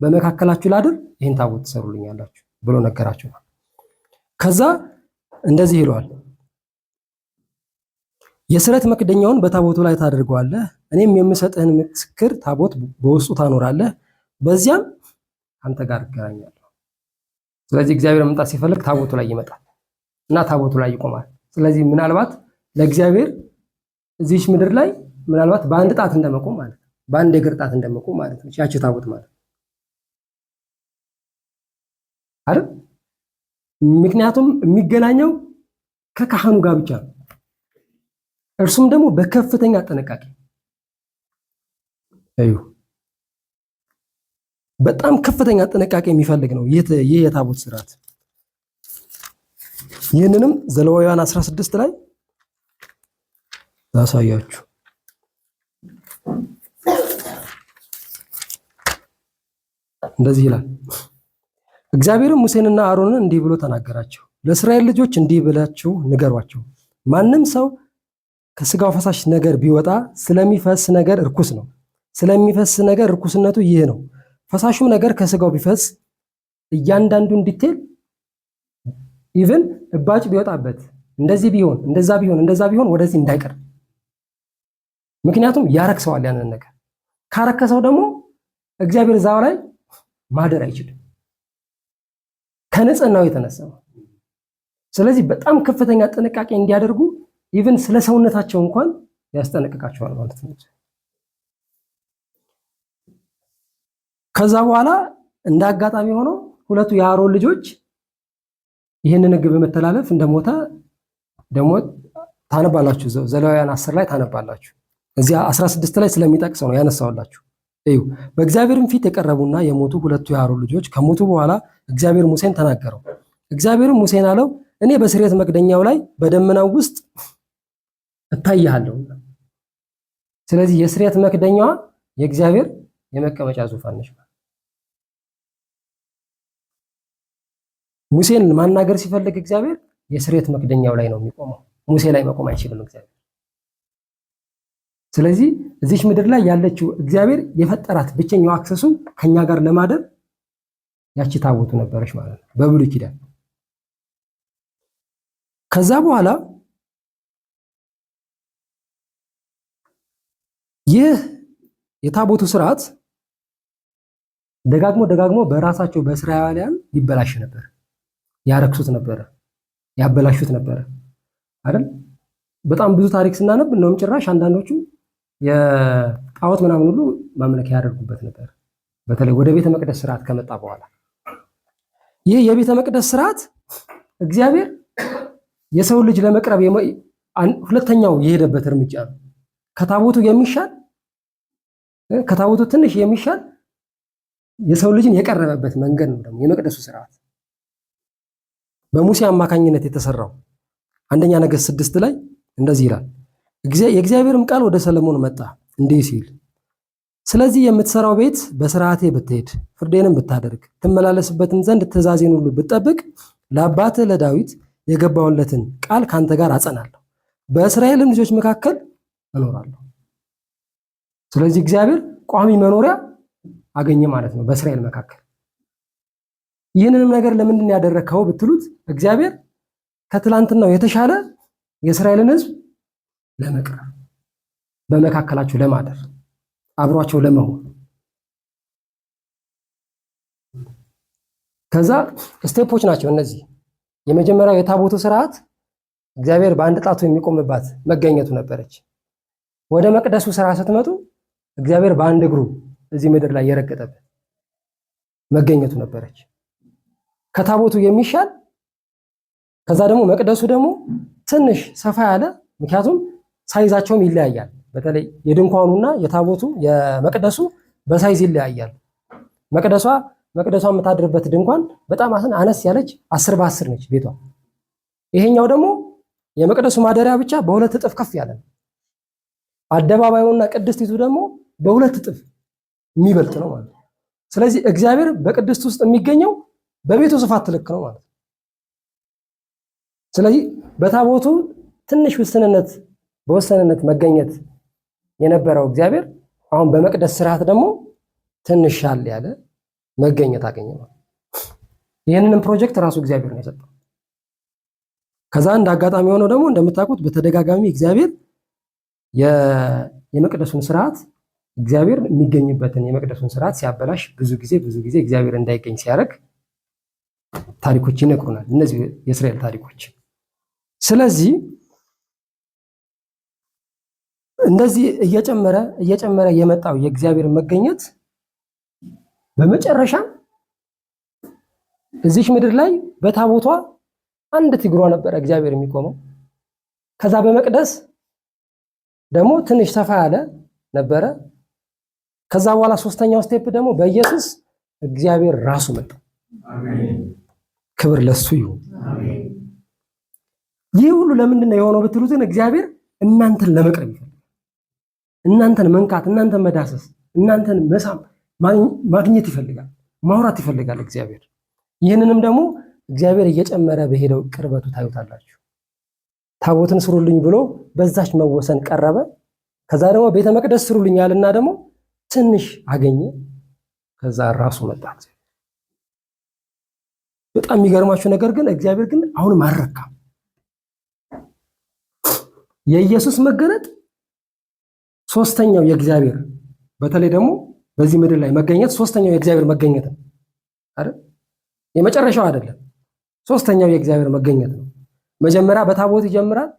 በመካከላችሁ ላድር፣ ይህን ታቦት ትሰሩልኛላችሁ ብሎ ነገራቸው። ከዛ እንደዚህ ይለዋል፣ የስረት መክደኛውን በታቦቱ ላይ ታደርገዋለህ፣ እኔም የምሰጥህን ምስክር ታቦት በውስጡ ታኖራለህ፣ በዚያም አንተ ጋር እገናኛለሁ። ስለዚህ እግዚአብሔር መምጣት ሲፈልግ ታቦቱ ላይ ይመጣል እና ታቦቱ ላይ ይቆማል። ስለዚህ ምናልባት ለእግዚአብሔር እዚች ምድር ላይ ምናልባት በአንድ ጣት እንደመቆም ማለት ነው፣ በአንድ የእግር ጣት እንደመቆም ማለት ነው። ያቺ ታቦት ማለት አይደል? ምክንያቱም የሚገናኘው ከካህኑ ጋር ብቻ ነው። እርሱም ደግሞ በከፍተኛ ጥንቃቄ በጣም ከፍተኛ ጥንቃቄ የሚፈልግ ነው ይህ የታቦት ስርዓት። ይህንንም ዘሌዋውያን 16 ላይ ታሳያችሁ። እንደዚህ ይላል፣ እግዚአብሔርም ሙሴንና አሮንን እንዲህ ብሎ ተናገራቸው፣ ለእስራኤል ልጆች እንዲህ ብላችሁ ንገሯቸው፣ ማንም ሰው ከስጋው ፈሳሽ ነገር ቢወጣ ስለሚፈስ ነገር ርኩስ ነው። ስለሚፈስ ነገር ርኩስነቱ ይህ ነው፣ ፈሳሹም ነገር ከስጋው ቢፈስ እያንዳንዱ እንዲቴል ኢቭን እባጭ ቢወጣበት እንደዚህ ቢሆን እንደዛ ቢሆን ወደዚህ እንዳይቀር። ምክንያቱም ያረክሰዋል ያንን ነገር። ካረከሰው ደግሞ እግዚአብሔር እዛው ላይ ማደር አይችልም ከንጽህናው የተነሳ። ስለዚህ በጣም ከፍተኛ ጥንቃቄ እንዲያደርጉ ኢቭን ስለ ሰውነታቸው እንኳን ያስጠነቅቃቸዋል ማለት ነው። ከዛ በኋላ እንደ አጋጣሚ ሆኖ ሁለቱ የአሮን ልጆች ይህንን ሕግ በመተላለፍ እንደሞተ ደግሞ ታነባላችሁ። ዘሌዋውያን 10 ላይ ታነባላችሁ። እዚያ 16 ላይ ስለሚጠቅሰው ነው ያነሳውላችሁ። እዩ በእግዚአብሔርም ፊት የቀረቡና የሞቱ ሁለቱ የአሮን ልጆች ከሞቱ በኋላ እግዚአብሔር ሙሴን ተናገረው። እግዚአብሔርም ሙሴን አለው እኔ በስርየት መክደኛው ላይ በደመናው ውስጥ እታይሃለሁ። ስለዚህ የስርየት መክደኛዋ የእግዚአብሔር የመቀመጫ ዙፋን ነች። ሙሴን ማናገር ሲፈልግ እግዚአብሔር የስርየት መክደኛው ላይ ነው የሚቆመው። ሙሴ ላይ መቆም አይችልም እግዚአብሔር። ስለዚህ እዚች ምድር ላይ ያለችው እግዚአብሔር የፈጠራት ብቸኛው አክሰሱ ከኛ ጋር ለማደር ያቺ ታቦቱ ነበረች ማለት ነው በብሉይ ኪዳን። ከዛ በኋላ ይህ የታቦቱ ስርዓት ደጋግሞ በራሳቸው በእስራኤላውያን ይበላሽ ነበር፣ ያረክሱት ነበረ፣ ያበላሹት ነበረ አይደል? በጣም ብዙ ታሪክ ስናነብ እንደውም ጭራሽ አንዳንዶቹ የጣዖት ምናምን ሁሉ ማምለክ ያደርጉበት ነበር። በተለይ ወደ ቤተ መቅደስ ስርዓት ከመጣ በኋላ ይህ የቤተ መቅደስ ስርዓት እግዚአብሔር የሰው ልጅ ለመቅረብ ሁለተኛው የሄደበት እርምጃ ነው። ከታቦቱ ትንሽ የሚሻል የሰው ልጅን የቀረበበት መንገድ ነው ደግሞ የመቅደሱ ስርዓት በሙሴ አማካኝነት የተሰራው። አንደኛ ነገሥት 6 ላይ እንደዚህ ይላል፣ የእግዚአብሔርም ቃል ወደ ሰለሞን መጣ እንዲህ ሲል ስለዚህ የምትሰራው ቤት በስርዓቴ ብትሄድ ፍርዴንም ብታደርግ ትመላለስበትም ዘንድ ትእዛዜን ሁሉ ብትጠብቅ ለአባትህ ለዳዊት የገባሁለትን ቃል ካንተ ጋር አጸናለሁ፣ በእስራኤልም ልጆች መካከል እኖራለሁ። ስለዚህ እግዚአብሔር ቋሚ መኖሪያ አገኘ ማለት ነው በእስራኤል መካከል። ይህንንም ነገር ለምንድን ያደረከው ብትሉት እግዚአብሔር ከትላንትናው የተሻለ የእስራኤልን ሕዝብ ለመቅረብ በመካከላቸው ለማደር አብሯቸው ለመሆን። ከዛ ስቴፖች ናቸው እነዚህ። የመጀመሪያው የታቦቱ ስርዓት እግዚአብሔር በአንድ ጣቱ የሚቆምባት መገኘቱ ነበረች። ወደ መቅደሱ ስራ ስትመጡ እግዚአብሔር በአንድ እግሩ እዚህ ምድር ላይ የረገጠበት መገኘቱ ነበረች። ከታቦቱ የሚሻል ከዛ ደግሞ መቅደሱ ደግሞ ትንሽ ሰፋ ያለ፣ ምክንያቱም ሳይዛቸውም ይለያያል። በተለይ የድንኳኑና የታቦቱ የመቅደሱ በሳይዝ ይለያያል። መቅደሷ የምታድርበት ድንኳን በጣም አነስ ያለች 10 በ10 ነች ቤቷ። ይሄኛው ደግሞ የመቅደሱ ማደሪያ ብቻ በሁለት እጥፍ ከፍ ያለ ነው። አደባባዩና ቅድስቲቱ ደግሞ በሁለት እጥፍ የሚበልጥ ነው ማለት ነው። ስለዚህ እግዚአብሔር በቅድስት ውስጥ የሚገኘው በቤቱ ስፋት ልክ ነው ማለት ነው። ስለዚህ በታቦቱ ትንሽ በወሰንነት መገኘት የነበረው እግዚአብሔር አሁን በመቅደስ ስርዓት ደግሞ ትንሽ ሻል ያለ መገኘት አገኘ ማለት ነው። ይህንንም ፕሮጀክት ራሱ እግዚአብሔር ነው የሰጠው። ከዛ እንደ አጋጣሚ ሆነው ደግሞ እንደምታውቁት በተደጋጋሚ እግዚአብሔር የመቅደሱን ስርዓት እግዚአብሔር የሚገኝበትን የመቅደሱን ስርዓት ሲያበላሽ ብዙ ጊዜ እግዚአብሔር እንዳይገኝ ሲያደርግ ታሪኮች ይነግሩናል፣ እነዚህ የእስራኤል ታሪኮች። ስለዚህ እንደዚህ እየጨመረ የመጣው የእግዚአብሔር መገኘት በመጨረሻ እዚች ምድር ላይ በታቦቷ አንድ ትግሯ ነበረ እግዚአብሔር የሚቆመው። ከዛ በመቅደስ ደግሞ ትንሽ ሰፋ ያለ ነበረ። ከዛ በኋላ ሶስተኛው ስቴፕ ደግሞ በኢየሱስ እግዚአብሔር ራሱ መጣ። አሜን። ክብር ለሱ ይሁን። አሜን። ይህ ሁሉ ለምንድን ነው የሆነው ብትሉትን እግዚአብሔር እናንተን ለመቅረብ ይፈልጋል። እናንተን መንካት፣ እናንተን መዳሰስ፣ እናንተን መሳም ማግኘት ይፈልጋል፣ ማውራት ይፈልጋል እግዚአብሔር። ይህንንም ደግሞ እግዚአብሔር እየጨመረ በሄደው ቅርበቱ ታዩታላችሁ። ታቦትን ስሩልኝ ብሎ በዛች መወሰን ቀረበ። ከዛ ደግሞ ቤተ መቅደስ ስሩልኝ ያልና ደግሞ ትንሽ አገኘ። ከዛ ራሱ መጣ። በጣም የሚገርማችሁ ነገር ግን እግዚአብሔር ግን አሁንም አልረካም። የኢየሱስ መገለጥ ሶስተኛው የእግዚአብሔር በተለይ ደግሞ በዚህ ምድር ላይ መገኘት ሶስተኛው የእግዚአብሔር መገኘት ነው አይደል? የመጨረሻው አይደለም፣ ሶስተኛው የእግዚአብሔር መገኘት ነው። መጀመሪያ በታቦት ይጀምራል፣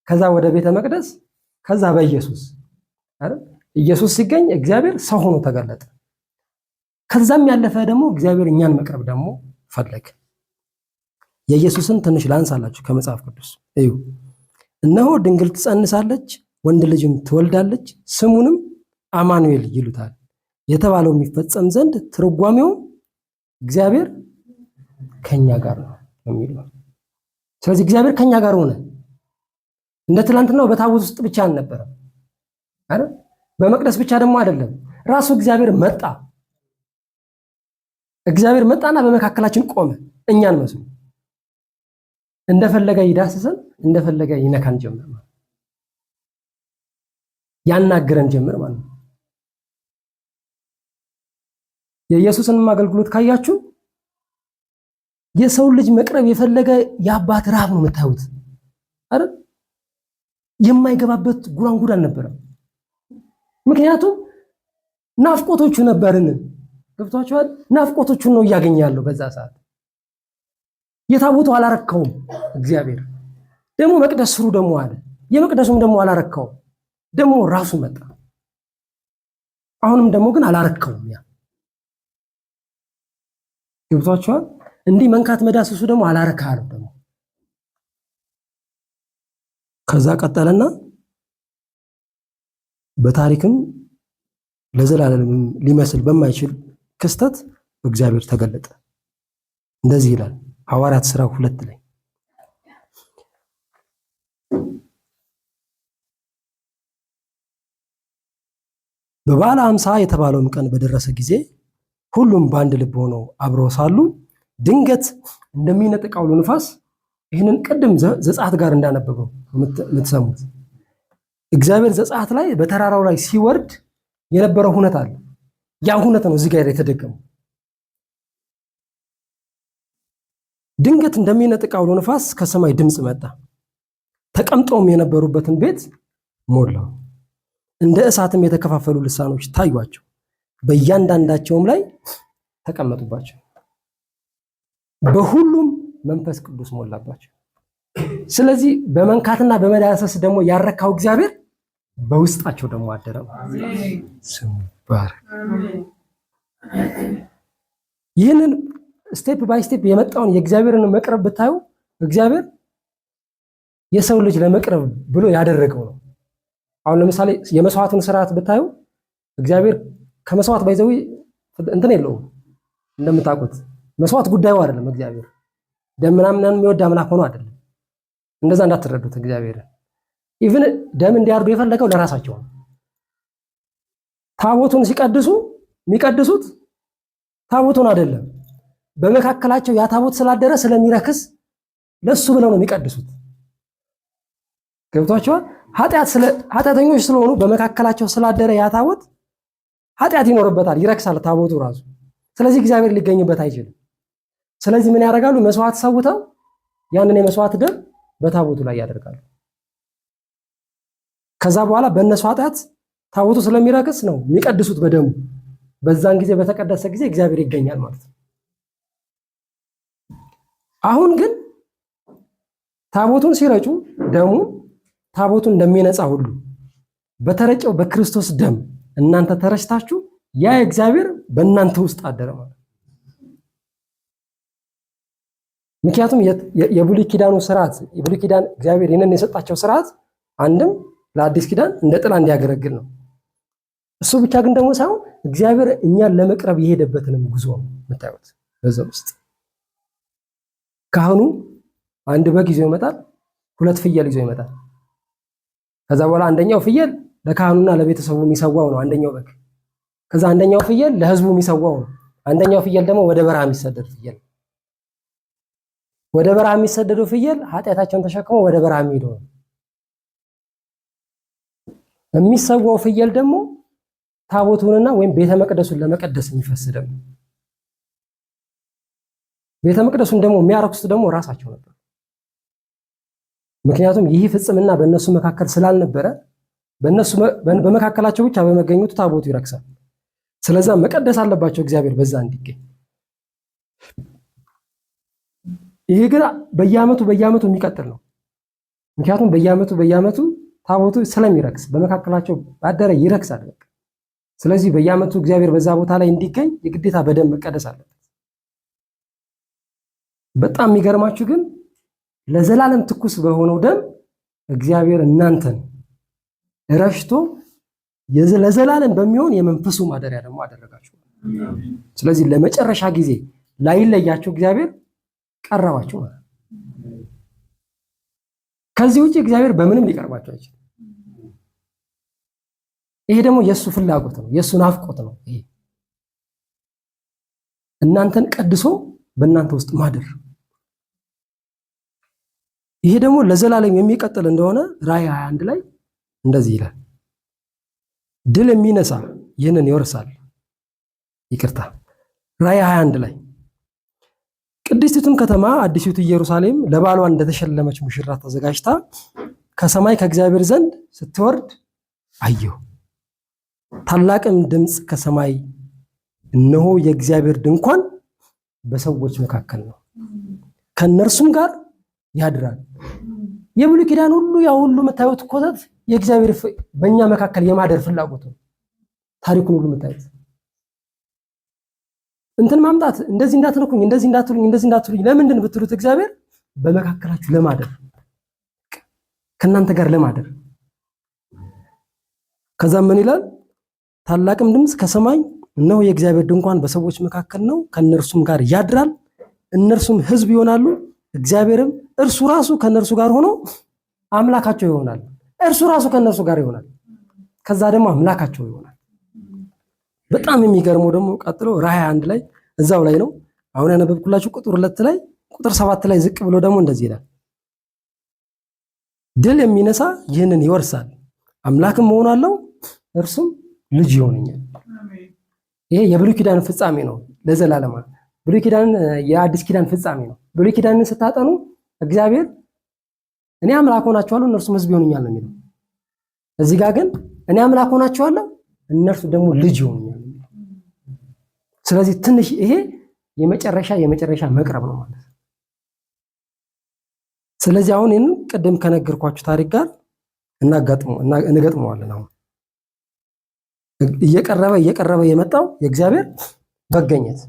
ከዛ ወደ ቤተ መቅደስ፣ ከዛ በኢየሱስ አይደል? ኢየሱስ ሲገኝ እግዚአብሔር ሰው ሆኖ ተገለጠ። ከዛም ያለፈ ደግሞ እግዚአብሔር እኛን መቅረብ ደግሞ ፈለገ። የኢየሱስን ትንሽ ላንሳላችሁ ከመጽሐፍ ቅዱስ እዩ። እነሆ ድንግል ትጸንሳለች፣ ወንድ ልጅም ትወልዳለች፣ ስሙንም አማኑኤል ይሉታል የተባለው የሚፈጸም ዘንድ ትርጓሜው እግዚአብሔር ከኛ ጋር ነው የሚለው። ስለዚህ እግዚአብሔር ከኛ ጋር ሆነ። እንደ ትላንትናው በታቦት ውስጥ ብቻ አልነበረም አይደል? በመቅደስ ብቻ ደግሞ አይደለም። ራሱ እግዚአብሔር መጣ። እግዚአብሔር መጣና በመካከላችን ቆመ፣ እኛን መስሎ እንደፈለገ ይዳስሰን፣ እንደፈለገ ይነካን ጀመር ማለት ያናግረን ጀመር ማለት ነው። የኢየሱስንም አገልግሎት ካያችሁ የሰው ልጅ መቅረብ የፈለገ የአባት ረሃብ ነው የምታዩት አይደል? የማይገባበት ጉራንጉር አልነበረም። ምክንያቱም ናፍቆቶቹ ነበርን። ገብቷችኋል? ናፍቆቶቹን ነው እያገኘ ያለው በዛ ሰዓት። የታቦቱ አላረካውም እግዚአብሔር። ደግሞ መቅደስ ስሩ ደግሞ አለ። የመቅደሱም ደግሞ አላረካውም። ደግሞ ራሱ መጣ። አሁንም ደግሞ ግን አላረካውም። ያ ገብቷችኋል? እንዲህ መንካት መዳሰሱ ደግሞ አላረካ አለው ደግሞ። ከዛ ቀጠለና በታሪክም ለዘላለም ሊመስል በማይችል ክስተት እግዚአብሔር ተገለጠ። እንደዚህ ይላል ሐዋርያት ሥራ 2 ላይ በበዓለ ሃምሳ የተባለውም ቀን በደረሰ ጊዜ ሁሉም በአንድ ልብ ሆነው አብረው ሳሉ ድንገት እንደሚነጥቅ አውሎ ንፋስ፣ ይህንን ቅድም ዘጸአት ጋር እንዳነበበው የምትሰሙት እግዚአብሔር ዘጸአት ላይ በተራራው ላይ ሲወርድ የነበረው ሁነት አለ። ያ ሁነት ነው እዚህ ጋር የተደገመው። ድንገት እንደሚነጥቅ አውሎ ንፋስ ከሰማይ ድምፅ መጣ፣ ተቀምጠውም የነበሩበትን ቤት ሞላው። እንደ እሳትም የተከፋፈሉ ልሳኖች ታዩአቸው፣ በእያንዳንዳቸውም ላይ ተቀመጡባቸው። በሁሉም መንፈስ ቅዱስ ሞላባቸው። ስለዚህ በመንካትና በመዳሰስ ደግሞ ያረካው እግዚአብሔር በውስጣቸው ደግሞ አደረ። ስሙ ይባረክ። ይህንን ስቴፕ ባይ ስቴፕ የመጣውን የእግዚአብሔርን መቅረብ ብታዩ እግዚአብሔር የሰው ልጅ ለመቅረብ ብሎ ያደረገው ነው። አሁን ለምሳሌ የመስዋዕቱን ስርዓት ብታዩ እግዚአብሔር ከመስዋዕት ባይዘው እንትን የለውም። እንደምታውቁት መስዋዕት ጉዳዩ አይደለም። እግዚአብሔር ደም ምናምን የሚወድ አምላክ ሆኖ አይደለም። እንደዛ እንዳትረዱት። እግዚአብሔር ኢቭን ደም እንዲያርዱ የፈለገው ለራሳቸው ነው። ታቦቱን ሲቀድሱ የሚቀድሱት ታቦቱን አይደለም። በመካከላቸው ያ ታቦት ስላደረ ስለሚረክስ ለሱ ብለው ነው የሚቀድሱት። ገብቷቸዋል? ኃጢአተኞች ስለሆኑ በመካከላቸው ስላደረ ያ ታቦት ኃጢአት ይኖርበታል፣ ይረክሳል ታቦቱ ራሱ። ስለዚህ እግዚአብሔር ሊገኝበት አይችልም። ስለዚህ ምን ያደርጋሉ? መስዋዕት ሰውተው ያንን የመስዋዕት ደም በታቦቱ ላይ ያደርጋሉ። ከዛ በኋላ በእነሱ ኃጢአት ታቦቱ ስለሚረክስ ነው የሚቀድሱት በደሙ። በዛን ጊዜ በተቀደሰ ጊዜ እግዚአብሔር ይገኛል ማለት ነው። አሁን ግን ታቦቱን ሲረጩ ደሙ ታቦቱን እንደሚነጻ ሁሉ በተረጨው በክርስቶስ ደም እናንተ ተረጭታችሁ ያ እግዚአብሔር በእናንተ ውስጥ አደረ ማለት። ምክንያቱም የብሉይ ኪዳኑ ስርዓት የብሉይ ኪዳን እግዚአብሔር ይህንን የሰጣቸው ስርዓት አንድም ለአዲስ ኪዳን እንደ ጥላ እንዲያገለግል ነው። እሱ ብቻ ግን ደግሞ ሳይሆን እግዚአብሔር እኛን ለመቅረብ የሄደበትንም ጉዞ ነው የምታዩት። በዛ ውስጥ ካህኑ አንድ በግ ይዞ ይመጣል፣ 2 ፍየል ይዞ ይመጣል። ከዛ በኋላ አንደኛው ፍየል ለካህኑና ለቤተሰቡ የሚሰዋው ነው አንደኛው በግ። ከዛ አንደኛው ፍየል ለህዝቡ የሚሰዋው ነው። አንደኛው ፍየል ደግሞ ወደ በረሃ የሚሰደድ ፍየል። ወደ በረሃ የሚሰደደው ፍየል ኃጢአታቸውን ተሸክመው ወደ በረሃ የሚሄደው ነው። የሚሰዋው ፍየል ደግሞ ታቦቱንና ወይም ቤተ መቅደሱን ለመቀደስ የሚፈስ ደም። ቤተ መቅደሱን ደግሞ የሚያረክሱት ደግሞ ራሳቸው ነበር። ምክንያቱም ይህ ፍጽምና በእነሱ መካከል ስላልነበረ በመካከላቸው ብቻ በመገኘቱ ታቦቱ ይረክሳል። ስለዛ መቀደስ አለባቸው እግዚአብሔር በዛ እንዲገኝ። ይሄ ግን በየዓመቱ የሚቀጥል ነው። ምክንያቱም በየዓመቱ ታቦቱ ስለሚረክስ በመካከላቸው ባደረ ይረክሳል። በቃ ስለዚህ በየዓመቱ እግዚአብሔር በዛ ቦታ ላይ እንዲገኝ የግዴታ በደም መቀደስ አለበት። በጣም የሚገርማችሁ ግን ለዘላለም ትኩስ በሆነው ደም እግዚአብሔር እናንተን ረሽቶ ለዘላለም በሚሆን የመንፈሱ ማደሪያ ደግሞ አደረጋችሁ። ስለዚህ ለመጨረሻ ጊዜ ላይለያችሁ እግዚአብሔር ቀረባችሁ ማለት። ከዚህ ውጪ እግዚአብሔር በምንም ሊቀርባችሁ አይችልም። ይሄ ደግሞ የሱ ፍላጎት ነው፣ የሱ ናፍቆት ነው። ይሄ እናንተን ቀድሶ በእናንተ ውስጥ ማደር። ይሄ ደግሞ ለዘላለም የሚቀጥል እንደሆነ ራእይ 21 ላይ እንደዚህ ይላል፣ ድል የሚነሳ ይህንን ይወርሳል። ይቅርታ፣ ራእይ 21 ላይ ቅድስቲቱም ከተማ አዲሲቱ ኢየሩሳሌም ለባሏ እንደተሸለመች ሙሽራ ተዘጋጅታ ከሰማይ ከእግዚአብሔር ዘንድ ስትወርድ አየሁ። ታላቅም ድምፅ ከሰማይ እነሆ የእግዚአብሔር ድንኳን በሰዎች መካከል ነው፣ ከእነርሱም ጋር ያድራል። የብሉይ ኪዳን ሁሉ ያው ሁሉ የምታዩት ኮተት የእግዚአብሔር በእኛ መካከል የማደር ፍላጎት ነው። ታሪኩን ሁሉ የምታዩት እንትን ማምጣት እንደዚህ እንዳትነኩኝ፣ እንደዚህ እንዳትሉኝ ለምንድን ብትሉት እግዚአብሔር በመካከላችሁ ለማደር ከእናንተ ጋር ለማደር። ከዛም ምን ይላል? ታላቅም ድምፅ ከሰማይ እነሆ የእግዚአብሔር ድንኳን በሰዎች መካከል ነው፣ ከእነርሱም ጋር ያድራል፣ እነርሱም ሕዝብ ይሆናሉ፣ እግዚአብሔርም እርሱ ራሱ ከእነርሱ ጋር ሆኖ አምላካቸው ይሆናል። እርሱ ራሱ ከእነርሱ ጋር ይሆናል፣ ከዛ ደግሞ አምላካቸው ይሆናል። በጣም የሚገርመው ደግሞ ቀጥሎ ራእይ 1 ላይ እዛው ላይ ነው አሁን ያነበብኩላችሁ ቁጥር 2 ላይ ቁጥር 7 ላይ ዝቅ ብሎ ደግሞ እንደዚህ ይላል፣ ድል የሚነሳ ይህንን ይወርሳል፣ አምላክም እሆናለሁ፣ እርሱም ልጅ ይሆነኛል። ይሄ የብሉይ ኪዳን ፍጻሜ ነው ለዘላለም። ብሉይ ኪዳን የአዲስ ኪዳን ፍጻሜ ነው። ብሉይ ኪዳንን ስታጠኑ እግዚአብሔር እኔ አምላክ ሆናቸዋለሁ እነርሱም ሕዝብ ይሆኑኛል ነው የሚለው። እዚህ ጋር ግን እኔ አምላክ ሆናቸዋለሁ እነርሱ ደግሞ ልጅ ይሆኑኛል። ስለዚህ ትንሽ ይሄ የመጨረሻ መቅረብ ነው ማለት ነው። ስለዚህ አሁን ይሄን ቅድም ከነገርኳችሁ ታሪክ ጋር እንገጥመዋለን። አሁን እየቀረበ የመጣው የእግዚአብሔር መገኘት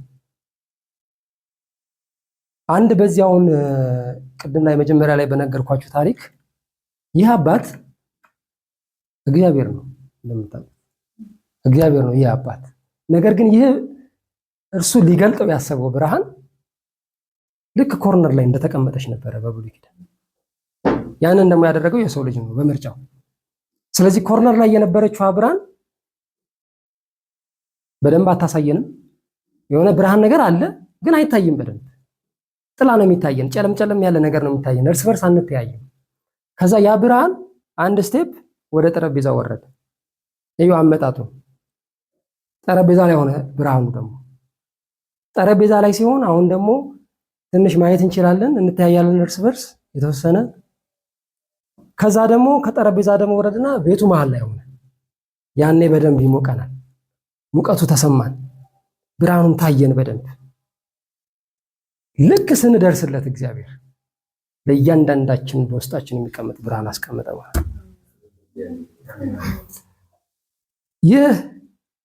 አንድ በዚህ አሁን ቅድም ላይ መጀመሪያ ላይ በነገርኳችሁ ታሪክ ይህ አባት እግዚአብሔር ነው እንደምታውቁት፣ እግዚአብሔር ነው ይህ አባት። ነገር ግን ይህ እርሱ ሊገልጠው ያሰበው ብርሃን ልክ ኮርነር ላይ እንደተቀመጠች ነበረ በብሉይ ኪዳን። ያንን ደግሞ ያደረገው የሰው ልጅ ነው በምርጫው። ስለዚህ ኮርነር ላይ የነበረችው ብርሃን በደንብ አታሳየንም። የሆነ ብርሃን ነገር አለ ግን አይታይም በደንብ ጥላ ነው የሚታየን፣ ጨለም ያለ ነገር ነው የሚታየን፣ እርስ በርስ አንተያይም። ከዛ ያ ብርሃን አንድ ስቴፕ ወደ ጠረጴዛ ወረደ። እዩ አመጣጡ። ጠረጴዛ ላይ ሆነ ብርሃኑ ደግሞ ጠረጴዛ ላይ ሲሆን አሁን ደግሞ ትንሽ ማየት እንችላለን፣ እንተያያለን እርስ በርስ የተወሰነ። ከዛ ደግሞ ከጠረጴዛ ደግሞ ወረደና ቤቱ መሃል ላይ ሆነ። ያኔ በደንብ ይሞቀናል፣ ሙቀቱ ተሰማን፣ ብርሃኑን ታየን በደንብ። ልክ ስንደርስለት እግዚአብሔር ለእያንዳንዳችን በውስጣችን የሚቀመጥ ብርሃን አስቀመጠ ማለት።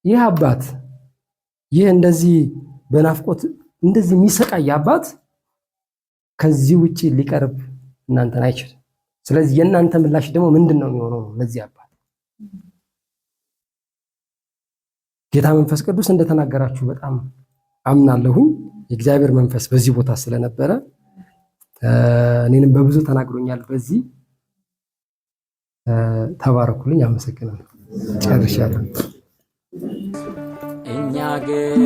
ይህ አባት ይህ እንደዚህ በናፍቆት እንደዚህ የሚሰቃይ አባት ከዚህ ውጪ ሊቀርብ እናንተን አይችልም። ስለዚህ የእናንተ ምላሽ ደግሞ ምንድን ነው የሚሆነው ለዚህ አባት? ጌታ መንፈስ ቅዱስ እንደተናገራችሁ በጣም አምናለሁኝ። የእግዚአብሔር መንፈስ በዚህ ቦታ ስለነበረ እኔንም በብዙ ተናግሮኛል። በዚህ ተባረኩልኝ። አመሰግናለሁ። ጨርሻለሁ። እኛ ግን